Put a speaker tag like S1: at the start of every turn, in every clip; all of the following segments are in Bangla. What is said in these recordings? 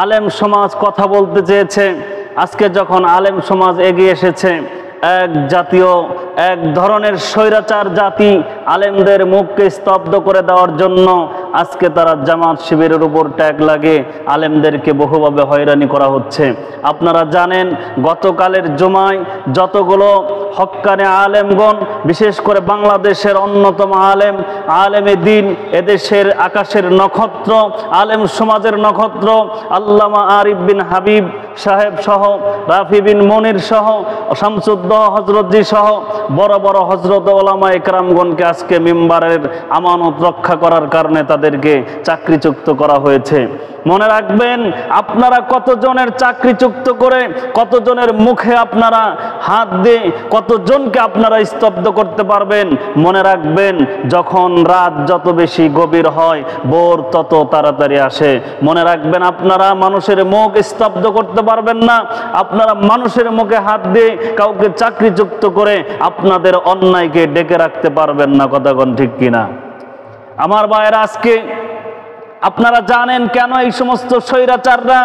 S1: আলেম সমাজ কথা বলতে চেয়েছে। আজকে যখন আলেম সমাজ এগিয়ে এসেছে, এক জাতীয় এক ধরনের স্বৈরাচার জাতি আলেমদের মুখকে স্তব্ধ করে দেওয়ার জন্য আজকে তারা জামাত শিবিরের উপর ট্যাগ লাগে আলেমদেরকে বহুভাবে হয়রানি করা হচ্ছে। আপনারা জানেন গতকালের জুমায় যতগুলো হক্কানে আলেমগণ, বিশেষ করে বাংলাদেশের অন্যতম আলেমে দিন, এদেশের আকাশের নক্ষত্র, আলেম সমাজের নক্ষত্র আল্লামা আরিফ বিন হাবিব সাহেব সহ, রাফি বিন মনির সহ, শামসুদ্দোহ হজরতজি সহ বড় বড় হজরত ওলামা একরামগণকে আজকে মিম্বারের আমানত রক্ষা করার কারণে তাদেরকে চাকরিচ্যুত করা হয়েছে। মনে রাখবেন, আপনারা কতজনের চাকরিচ্যুত করে, কতজনের মুখে আপনারা হাত দিয়ে কতজনকে আপনারা স্তব্ধ করতে পারবেন। মনে রাখবেন, যখন রাত যত বেশি গভীর হয়, ভোর তত তাড়াতাড়ি আসে। মনে রাখবেন, আপনারা মানুষের মুখ স্তব্ধ করতে পারবেন না। আপনারা মানুষের মুখে হাত দিয়ে কাউকে চাকরিচ্যুত করে আপনাদের অন্যায়কে ডেকে রাখতে পারবেন না। কথা কোন ঠিক কিনা? আমার ভাইয়েরা, আজকে আপনারা জানেন কেন এই সমস্ত স্বৈরাচাররা,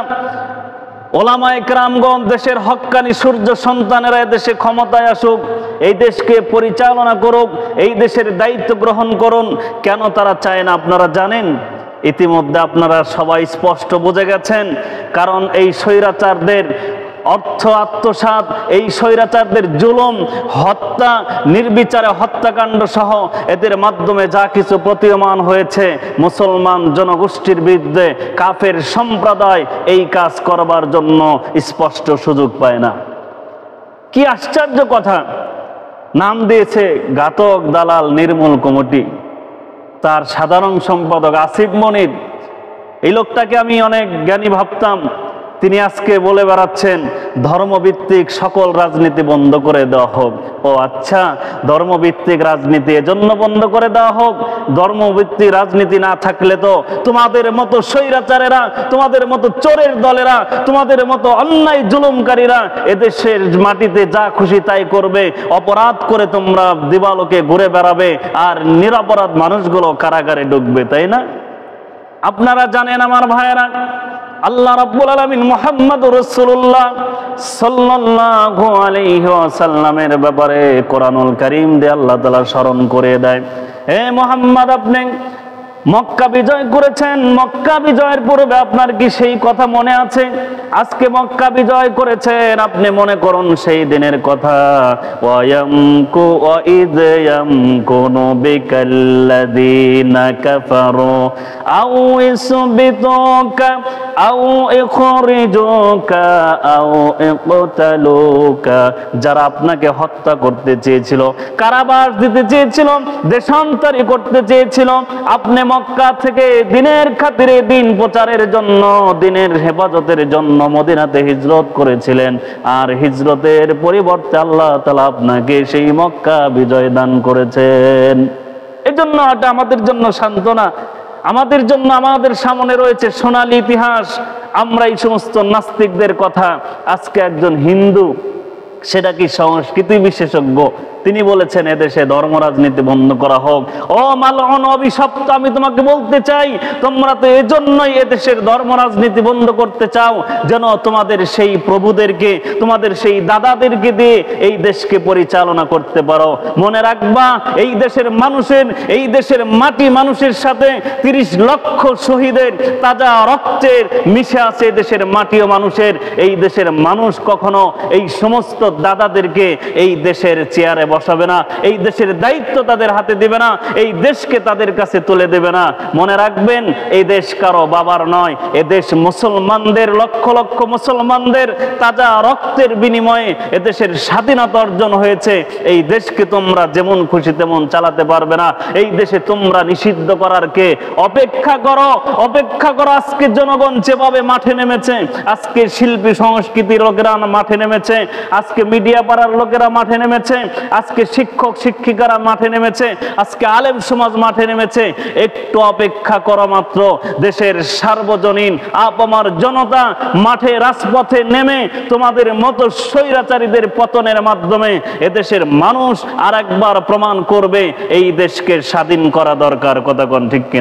S1: ওলামা একরামগণ, দেশের হক্কানি সূর্য সন্তানেরা দেশে ক্ষমতায় আসুক, এই দেশকে পরিচালনা করুক, এই দেশের দায়িত্ব গ্রহণ করুন, কেন তারা চায় না আপনারা জানেন? ইতিমধ্যে আপনারা সবাই স্পষ্ট বুঝে গেছেন। কারণ এই স্বৈরাচারদের অর্থ আত্মসাৎ, এই স্বৈরাচারদের জুলুম, হত্যা, নির্বিচারে হত্যাকাণ্ড সহ এদের মাধ্যমে যা কিছু প্রতীয়মান হয়েছে, মুসলমান জনগোষ্ঠীর বিরুদ্ধে কাফের সম্প্রদায় এই কাজ করবার জন্য স্পষ্ট সুযোগ পায় না। কি আশ্চর্য কথা! নাম দিয়েছে ঘাতক দালাল নির্মূল কমিটি। তার সাধারণ সম্পাদক আসিফ মনির, এই লোকটাকে আমি অনেক জ্ঞানী ভাবতাম। তিনি আজকে বলে বেড়াচ্ছেন ধর্মভিত্তিক সকল রাজনীতি বন্ধ করে দেওয়া হোক। ও আচ্ছা, ধর্মভিত্তিক রাজনীতি এজন্য বন্ধ করে দেওয়া হোক, ধর্মভিত্তিক রাজনীতি না থাকলে তো তোমাদের মতো স্বৈরাচারেরা, তোমাদের মতো চোরের দলেরা, তোমাদের মতো অন্যায় জুলুমকারীরা এদেশের মাটিতে যা খুশি তাই করবে, অপরাধ করে তোমরা দিবালোকে ঘুরে বেড়াবে, আর নিরপরাধ মানুষগুলো কারাগারে ঢুকবে, তাই না? আপনারা জানেন আমার ভাইয়েরা, আল্লাহ রাব্বুল আলামিন মুহাম্মদুর রাসূলুল্লাহ সাল্লাল্লাহু আলাইহি ওয়াসাল্লামের ব্যাপারে কোরআনুল কারীম দিয়ে আল্লাহ তাআলা স্মরণ করে দেয়, হে মুহাম্মদ, আপনি মক্কা বিজয় করেছেন। মক্কা বিজয়ের পূর্বে আপনার কি সেই কথা মনে আছে? আজকে মক্কা বিজয় করেছেন, আপনি মনে করুন সেই দিনের কথা। ওয়ায়ামকু ওয়াইদ ইয়ামকুনু বিকাল্লাযীনা কাফারু আও ইসবিতুকা আও ইখরিজুকা আও ইকতালুকা, যারা আপনাকে হত্যা করতে চেয়েছিল, কারাবাস দিতে চেয়েছিল, দেশান্তরী করতে চেয়েছিল, আপনি মক্কা থেকে দিনের খাতিরে, দিন প্রচারের জন্য, দিনের হেফাজতের জন্য মদিনাতে হিজরত করেছিলেন, আর হিজরতের পরিবর্তে আল্লাহ তাআলা আপনাকে সেই মক্কা বিজয় দান করেছেন। এজন্য এটা আমাদের জন্য সান্ত্বনা, আমাদের জন্য আমাদের সামনে রয়েছে সোনালী ইতিহাস। আমরা এই সমস্ত নাস্তিকদের কথা, আজকে একজন হিন্দু, সেটা কি সংস্কৃতি বিশেষজ্ঞ, তিনি বলেছেন এদেশে ধর্ম রাজনীতি বন্ধ করা হোক। ও মালউন অভিশপ্ত, আমি তোমাকে বলতে চাই, তোমরা তো এজন্যই এদেশের ধর্ম রাজনীতি বন্ধ করতে চাও, যেন তোমাদের সেই প্রভুদেরকে, তোমাদের সেই দাদাদেরকে দিয়ে এই দেশকে পরিচালনা করতে পারো। মনে রাখবা, এই দেশের মানুষের, এই দেশের মাটি মানুষের সাথে 30 লক্ষ শহীদের তাজা রক্তের মিশে আছে দেশের মাটি ও মানুষের। এই দেশের মানুষ কখনো এই সমস্ত দাদাদেরকে এই দেশের চেয়ারে বসাবে না, এই দেশের দায়িত্ব তাদের হাতে দিবে না, এই দেশকে তাদের কাছে তুলে দেবে না। মনে রাখবেন, এই দেশ কারো বাবার নয়, এ দেশ মুসলমানদের, লক্ষ লক্ষ মুসলমানদের তাজা রক্তের বিনিময়ে এদেশের স্বাধীনতা অর্জন হয়েছে। এই দেশকে তোমরা যেমন খুশি তেমন চালাতে পারবে না। এই দেশে তোমরা নিষিদ্ধ করার কে? অপেক্ষা করো, অপেক্ষা করো। আজকে জনগণ যেভাবে মাঠে নেমেছে, আজকে শিল্পী সংস্কৃতির লোকেরা মাঠে নেমেছে, আজকে মিডিয়া পাড়ার লোকেরা মাঠে নেমেছে, আজকে শিক্ষক শিক্ষিকারা মাঠে নেমেছে, আজকে আলেম সমাজ মাঠে নেমেছে। একটু অপেক্ষা করা মাত্র দেশের সার্বজনীন আপামার জনতা মাঠে রাজপথে নেমে তোমাদের মতো স্বৈরাচারীদের পতনের মাধ্যমে এদেশের মানুষ আরেকবার প্রমাণ করবে এই দেশকে স্বাধীন করা দরকার। কথা কোন ঠিক কিনা?